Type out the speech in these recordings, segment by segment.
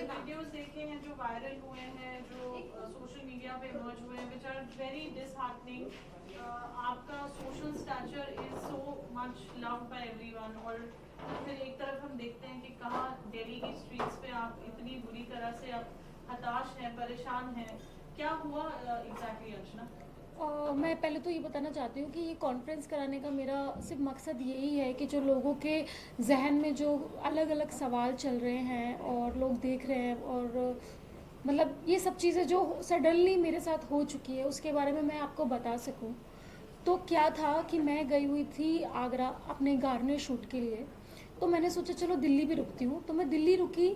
Videos देखे हैं जो वायरल हुए हैं, जो सोशल मीडिया पे इमर्ज हुए हैं, विच आर वेरी डिसहार्टनिंग। आपका social stature is so much loved by everyone, और फिर एक तरफ हम देखते हैं कि कहाँ दिल्ली की स्ट्रीट्स पे आप इतनी बुरी तरह से आप हताश हैं, परेशान हैं। क्या हुआ एग्जैक्टली अर्चना? मैं पहले तो ये बताना चाहती हूँ कि ये कॉन्फ्रेंस कराने का मेरा सिर्फ मकसद यही है कि जो लोगों के जहन में जो अलग अलग सवाल चल रहे हैं और लोग देख रहे हैं, और मतलब ये सब चीज़ें जो सडनली मेरे साथ हो चुकी है उसके बारे में मैं आपको बता सकूँ। तो क्या था कि मैं गई हुई थी आगरा अपने गार्नियर शूट के लिए। तो मैंने सोचा चलो दिल्ली भी रुकती हूँ, तो मैं दिल्ली रुकी।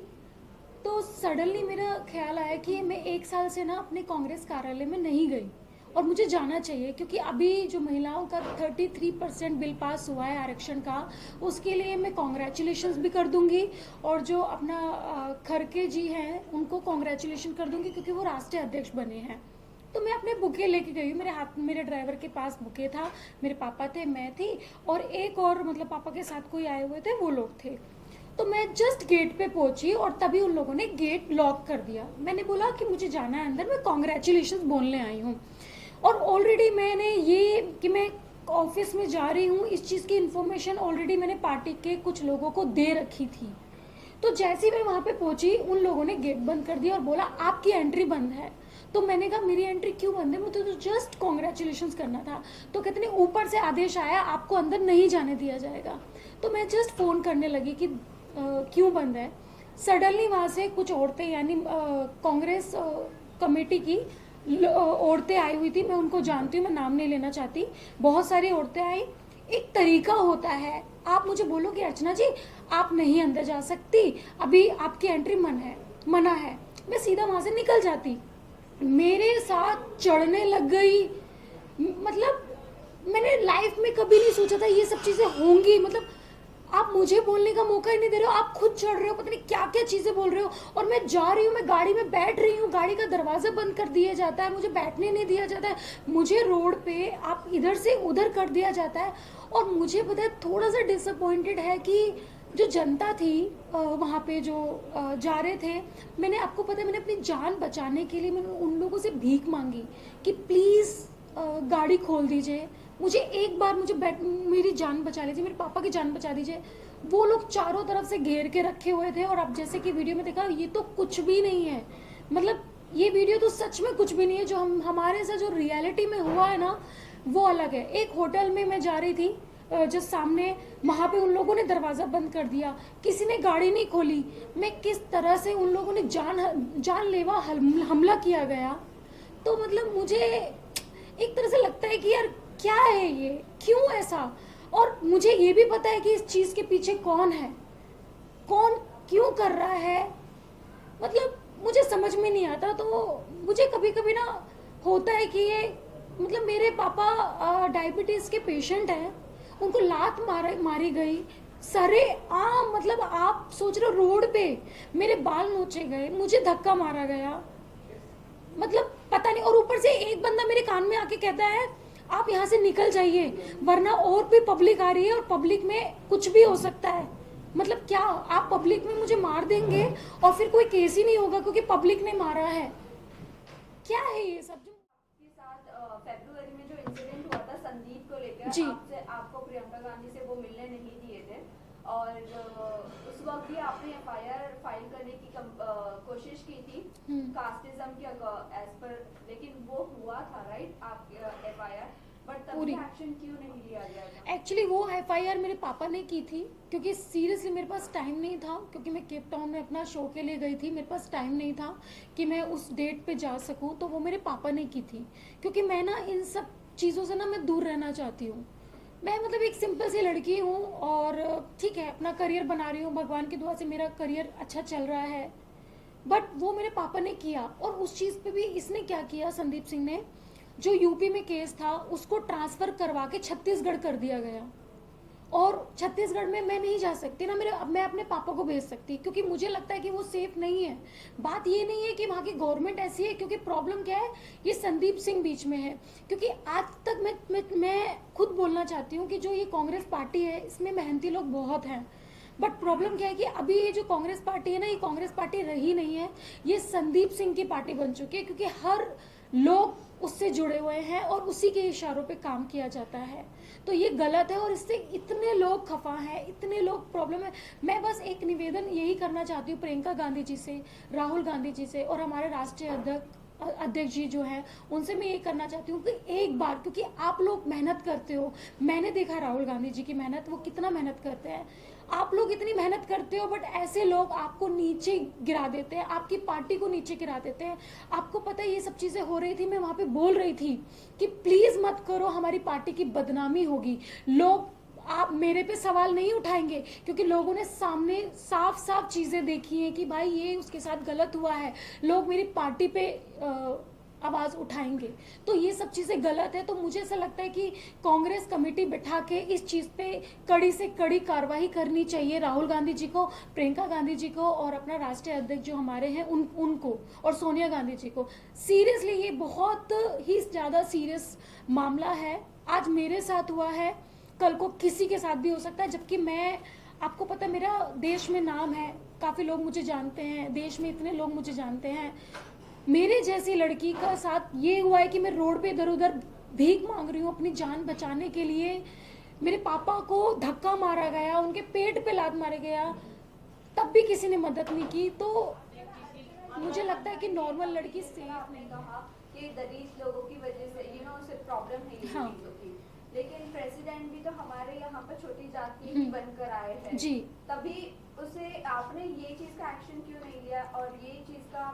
तो सडनली मेरा ख्याल आया कि मैं 1 साल से ना अपने कांग्रेस कार्यालय में नहीं गई और मुझे जाना चाहिए, क्योंकि अभी जो महिलाओं का 33% बिल पास हुआ है आरक्षण का, उसके लिए मैं कॉन्ग्रेचुलेशंस भी कर दूंगी। और जो अपना खरके जी हैं उनको कॉन्ग्रेचुलेशन कर दूंगी क्योंकि वो राष्ट्रीय अध्यक्ष बने हैं। तो मैं अपने बुके लेके गई हूँ, मेरे हाथ मेरे ड्राइवर के पास बुके था, मेरे पापा थे, मैं थी और एक और मतलब पापा के साथ कोई आए हुए थे, वो लोग थे। तो मैं जस्ट गेट पे पहुंची और तभी उन लोगों ने गेट लॉक कर दिया। मैंने बोला कि मुझे जाना है अंदर, मैं कॉन्ग्रेचुलेशन बोलने आई हूँ। और ऑलरेडी मैंने ये कि मैं ऑफिस में जा रही हूँ, इस चीज़ की इन्फॉर्मेशन ऑलरेडी मैंने पार्टी के कुछ लोगों को दे रखी थी। तो जैसे ही मैं वहाँ पे पहुंची उन लोगों ने गेट बंद कर दिया और बोला आपकी एंट्री बंद है। तो मैंने कहा मेरी एंट्री क्यों बंद है, मुझे तो जस्ट कॉन्ग्रेचुलेशन करना था। तो कहते हैं ऊपर से आदेश आया आपको अंदर नहीं जाने दिया जाएगा। तो मैं जस्ट फ़ोन करने लगी कि क्यों बंद है। सडनली वहाँ से कुछ औरतें यानी कांग्रेस कमेटी की औरतें आई हुई थी, मैं उनको जानती हूँ, मैं नाम नहीं लेना चाहती, बहुत सारी औरतें आई। एक तरीका होता है, आप मुझे बोलो कि अर्चना जी आप नहीं अंदर जा सकती, अभी आपकी एंट्री मना है, मैं सीधा वहां से निकल जाती। मेरे साथ चढ़ने लग गई। मतलब मैंने लाइफ में कभी नहीं सोचा था ये सब चीजें होंगी। मतलब आप मुझे बोलने का मौका ही नहीं दे रहे हो, आप खुद चढ़ रहे हो, पता नहीं क्या क्या चीजें बोल रहे हो। और मैं जा रही हूँ, मैं गाड़ी में बैठ रही हूँ, गाड़ी का दरवाजा बंद कर दिया जाता है, मुझे बैठने नहीं दिया जाता है, मुझे रोड पे आप इधर से उधर कर दिया जाता है। और मुझे पता है थोड़ा सा डिसअपॉइंटेड है कि जो जनता थी वहाँ पे जो जा रहे थे, मैंने आपको पता है मैंने अपनी जान बचाने के लिए मैंने उन लोगों से भीख मांगी कि प्लीज़ गाड़ी खोल दीजिए, मुझे एक बार मेरी जान बचा लीजिए, मेरे पापा की जान बचा दीजिए। वो लोग चारों तरफ से घेर के रखे हुए थे। और अब जैसे कि वीडियो में देखा, ये तो कुछ भी नहीं है। मतलब ये वीडियो तो सच में कुछ भी नहीं है। जो हमारे साथ जो रियलिटी में हुआ है ना वो अलग है। एक होटल में मैं जा रही थी, जो सामने, वहाँ पे उन लोगों ने दरवाज़ा बंद कर दिया, किसी ने गाड़ी नहीं खोली। मैं किस तरह से उन लोगों ने जानलेवा हमला किया गया। तो मतलब मुझे एक तरह से लगता है कि यार क्या है ये, क्यों ऐसा। और मुझे ये भी पता है कि इस चीज़ के पीछे कौन है, कौन क्यों कर रहा है। मतलब मुझे समझ में नहीं आता। तो मुझे कभी कभी ना होता है कि ये मतलब मेरे पापा डायबिटीज़ के पेशेंट हैं, उनको लात मारी गई सरे आम। मतलब आप सोच रहे हो रोड पे मेरे बाल नोचे गए, मुझे धक्का मारा गया, मतलब पता नहीं। और ऊपर से एक बंदा मेरे कान में आके कहता है आप यहाँ से निकल जाइए वरना और भी पब्लिक आ रही है और पब्लिक में कुछ भी हो सकता है। मतलब क्या आप पब्लिक में मुझे मार देंगे और फिर कोई केस ही नहीं होगा क्योंकि पब्लिक ने मारा है? क्या है ये सब? के साथ फरवरी में जो इंसिडेंट हुआ था संदीप को लेकर, जी, आपसे आपको प्रियंका गांधी से वो मिलने नहीं दिए थे और उस वक्त भी आपने एफआईआर फाइल करने की कोशिश की थी कास्टिज्म के एज पर, लेकिन वो हुआ था राइट आप एफआईआर, बट तभी एक्शन क्यों नहीं लिया गया था? एक्चुअली वो एफआईआर मेरे पापा ने की थी क्योंकि सीरियसली मेरे पास टाइम नहीं था, क्योंकि मैं केप टाउन में अपना शो के लिए गई थी, मेरे पास टाइम नहीं था कि मैं उस डेट पे जा सकूं। तो वो मेरे पापा ने की थी क्योंकि मैं ना इन सब चीज़ों से ना मैं दूर रहना चाहती हूँ। मैं मतलब एक सिंपल सी लड़की हूँ और ठीक है अपना करियर बना रही हूँ, भगवान की दुआ से मेरा करियर अच्छा चल रहा है। बट वो मेरे पापा ने किया। और उस चीज़ पे भी इसने क्या किया, संदीप सिंह ने, जो यूपी में केस था उसको ट्रांसफ़र करवा के छत्तीसगढ़ कर दिया गया। और छत्तीसगढ़ में मैं नहीं जा सकती ना, मैं अपने पापा को भेज सकती क्योंकि मुझे लगता है कि वो सेफ नहीं है। बात ये नहीं है कि वहाँ की गवर्नमेंट ऐसी है, क्योंकि प्रॉब्लम क्या है, ये संदीप सिंह बीच में है। क्योंकि आज तक मैं खुद बोलना चाहती हूँ कि जो ये कांग्रेस पार्टी है इसमें मेहनती लोग बहुत हैं, बट प्रॉब्लम क्या है कि अभी ये जो कांग्रेस पार्टी है ना, ये कांग्रेस पार्टी रही नहीं है, ये संदीप सिंह की पार्टी बन चुकी है, क्योंकि हर लोग उससे जुड़े हुए हैं और उसी के इशारों पे काम किया जाता है। तो ये गलत है और इससे इतने लोग खफा हैं, इतने लोग प्रॉब्लम है। मैं बस एक निवेदन यही करना चाहती हूँ प्रियंका गांधी जी से, राहुल गांधी जी से और हमारे राष्ट्रीय अध्यक्ष जी जो है उनसे मैं ये करना चाहती हूँ कि एक बार, क्योंकि आप लोग मेहनत करते हो, मैंने देखा राहुल गांधी जी की मेहनत, वो कितना मेहनत करते हैं, आप लोग इतनी मेहनत करते हो, बट ऐसे लोग आपको नीचे गिरा देते हैं, आपकी पार्टी को नीचे गिरा देते हैं। आपको पता है ये सब चीजें हो रही थी, मैं वहां पे बोल रही थी कि प्लीज मत करो, हमारी पार्टी की बदनामी होगी। लोग आप मेरे पे सवाल नहीं उठाएंगे क्योंकि लोगों ने सामने साफ साफ चीजें देखी हैं कि भाई ये उसके साथ गलत हुआ है, लोग मेरी पार्टी पे आवाज उठाएंगे। तो ये सब चीजें गलत है। तो मुझे ऐसा लगता है कि कांग्रेस कमेटी बिठा के इस चीज पे कड़ी से कड़ी कार्रवाई करनी चाहिए, राहुल गांधी जी को, प्रियंका गांधी जी को और अपना राष्ट्रीय अध्यक्ष जो हमारे हैं उनको और सोनिया गांधी जी को। सीरियसली ये बहुत ही ज्यादा सीरियस मामला है। आज मेरे साथ हुआ है, कल को किसी के साथ भी हो सकता है, जबकि मैं, आपको पता है मेरा देश में नाम है, काफी लोग मुझे जानते हैं, देश में इतने लोग मुझे जानते हैं। मेरे जैसी लड़की का साथ ये हुआ है कि मैं रोड पे इधर उधर भीख मांग रही हूँ अपनी जान बचाने के लिए। मेरे पापा को धक्का मारा गया, उनके पेट पे लात मारा गया, तब भी किसी ने मदद नहीं की। तो मुझे लगता है कि नॉर्मल लड़की सेफ आपने कहा कि दलित लोगों की वजह से उसे प्रॉब्लम है ये हाँ। चीजों की, लेकिन प्रेसिडेंट भी तो हमारे यहाँ पर छोटी जाति ही बनकर आए हैं जी। तभी उसे आपने ये चीज का एक्शन क्यों नहीं लिया और ये चीज का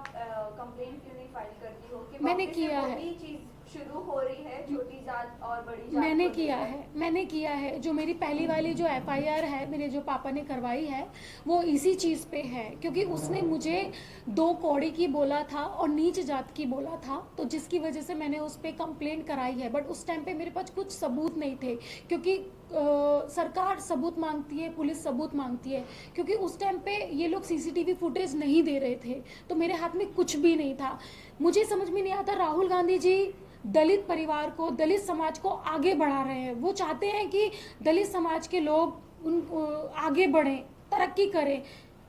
कंप्लेंट क्यों नहीं फाइल करती हो कि मैंने वापस से किया है। वही चीज शुरू हो रही है, छोटी जात और बड़ी जात मैंने को किया लेकर। है। जो मेरी पहली वाली जो FIR है मेरे जो पापा ने करवाई है वो इसी चीज पे है, क्योंकि उसने मुझे 2 कौड़ी की बोला था और नीच जात की बोला था, तो जिसकी वजह से मैंने उस पे कंप्लेंट कराई है। बट उस टाइम पे मेरे पास कुछ सबूत नहीं थे, क्योंकि सरकार सबूत मांगती है, पुलिस सबूत मांगती है, क्योंकि उस टाइम पे ये लोग CCTV फुटेज नहीं दे रहे थे, तो मेरे हाथ में कुछ भी नहीं था। मुझे समझ में नहीं आता, राहुल गांधी जी दलित परिवार को, दलित समाज को आगे बढ़ा रहे हैं। वो चाहते हैं कि दलित समाज के लोग आगे बढ़ें, तरक्की करें।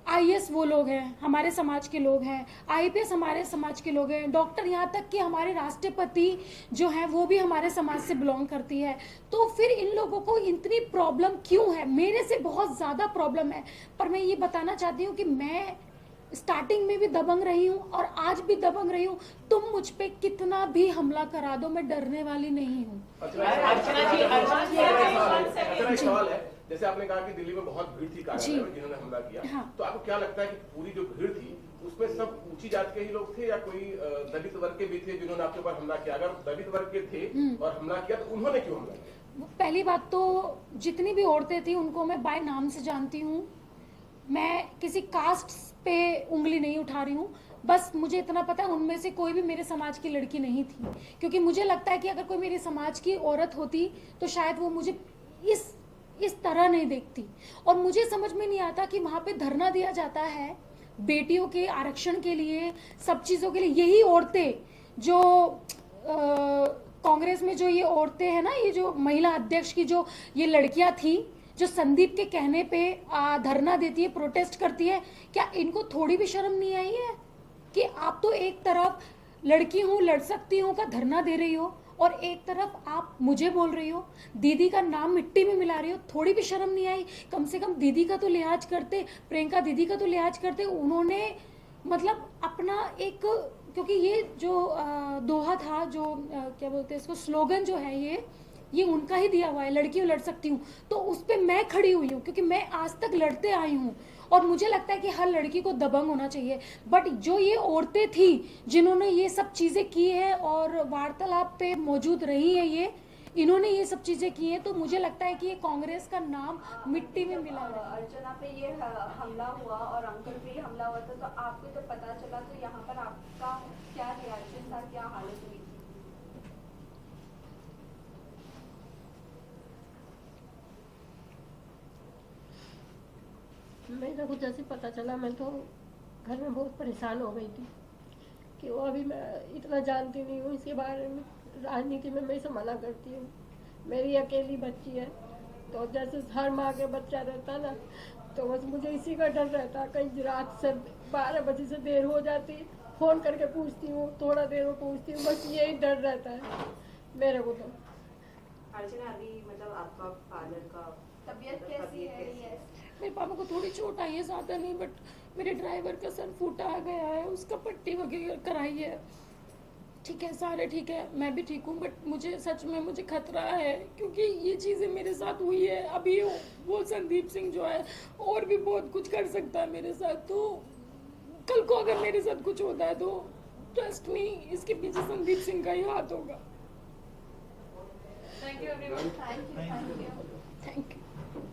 IAS वो लोग हैं, हमारे समाज के लोग हैं, IPS हमारे समाज के लोग हैं, डॉक्टर, यहाँ तक कि हमारे राष्ट्रपति जो हैं वो भी हमारे समाज से बिलोंग करती है। तो फिर इन लोगों को इतनी प्रॉब्लम क्यों है? मेरे से बहुत ज़्यादा प्रॉब्लम है। पर मैं ये बताना चाहती हूँ कि मैं स्टार्टिंग में भी दबंग रही हूँ और आज भी दबंग रही हूँ। तुम मुझ पे कितना भी हमला करा दो, मैं डरने वाली नहीं हूँ। एक सवाल है, जैसे आपने कहा कि दिल्ली में बहुत भीड़ थी कार्यालय में जिन्होंने हमला किया, हाँ। तो आपको क्या लगता है कि पूरी जो भीड़ थी उसमें सब ऊंची जात के ही लोग थे या कोई दलित वर्ग के भी थे जिन्होंने आपके ऊपर हमला किया? अगर दलित वर्ग के थे और हमला किया तो उन्होंने क्यों हमला किया? पहली बात तो जितनी भी औरतें थी उनको मैं बाय नाम से जानती हूँ, मैं किसी कास्ट पे उंगली नहीं उठा रही हूँ। बस मुझे इतना पता है उनमें से कोई भी मेरे समाज की लड़की नहीं थी, क्योंकि मुझे लगता है कि अगर कोई मेरे समाज की औरत होती तो शायद वो मुझे इस तरह नहीं देखती। और मुझे समझ में नहीं आता कि वहाँ पे धरना दिया जाता है बेटियों के आरक्षण के लिए, सब चीज़ों के लिए। यही औरतें जो कांग्रेस में जो ये औरतें हैं ना, ये जो महिला अध्यक्ष की जो ये लड़कियां थी जो संदीप के कहने पे धरना देती है, प्रोटेस्ट करती है, क्या इनको थोड़ी भी शर्म नहीं आई है कि आप तो एक तरफ लड़की हूँ, लड़ सकती हूँ का धरना दे रही हो और एक तरफ आप मुझे बोल रही हो, दीदी का नाम मिट्टी में मिला रही हो? थोड़ी भी शर्म नहीं आई? कम से कम दीदी का तो लिहाज करते, प्रियंका दीदी का तो लिहाज करते। उन्होंने मतलब अपना एक, क्योंकि ये जो दोहा था, जो क्या बोलते हैं इसको, स्लोगन जो है ये उनका ही दिया हुआ है, लड़की हूँ लड़ सकती हूँ, तो उस पर मैं खड़ी हुई हूँ क्योंकि मैं आज तक लड़ते आई हूँ और मुझे लगता है कि हर लड़की को दबंग होना चाहिए। बट जो ये औरतें थी जिन्होंने ये सब चीजें की है और वार्तालाप पे मौजूद रही है, इन्होंने ये सब चीजें की हैं, तो मुझे लगता है कि ये कांग्रेस का नाम मिट्टी में मिला है। अर्चना पे ये हमला हुआ और अंकल पे हमला हुआ था, तो आपको जब पता चला तो यहाँ पर आपका क्या रिएक्शन था, क्या हालत हुई थी? मेरे को जैसे पता चला मैं तो घर में बहुत परेशान हो गई थी कि वो अभी मैं इतना जानती नहीं हूँ इसके बारे में, राजनीति में मैं इसे मना करती हूँ। मेरी अकेली बच्ची है, तो जैसे हर माँ के बच्चा रहता ना, तो बस मुझे इसी का डर रहता, कहीं रात से 12 बजे से देर हो जाती, फ़ोन करके पूछती हूँ, थोड़ा देर में पूछती हूँ, बस यही डर रहता है मेरे को। तो अर्चना, अभी मतलब आपका फादर का तबीयत कैसी है? मेरे पापा को थोड़ी चोट आई है, ज़्यादा नहीं, बट मेरे ड्राइवर का सर फूटा गया है, उसका पट्टी वगैरह कराई है। ठीक है, सारे ठीक है, मैं भी ठीक हूँ, बट मुझे सच में मुझे खतरा है, क्योंकि ये चीज़ें मेरे साथ हुई है। अभी वो संदीप सिंह जो है और भी बहुत कुछ कर सकता है मेरे साथ, तो कल को अगर मेरे साथ कुछ होता है तो ट्रस्ट मी, इसके पीछे संदीप सिंह का ही हाथ होगा। Thank you everyone. Thank you. Thank you.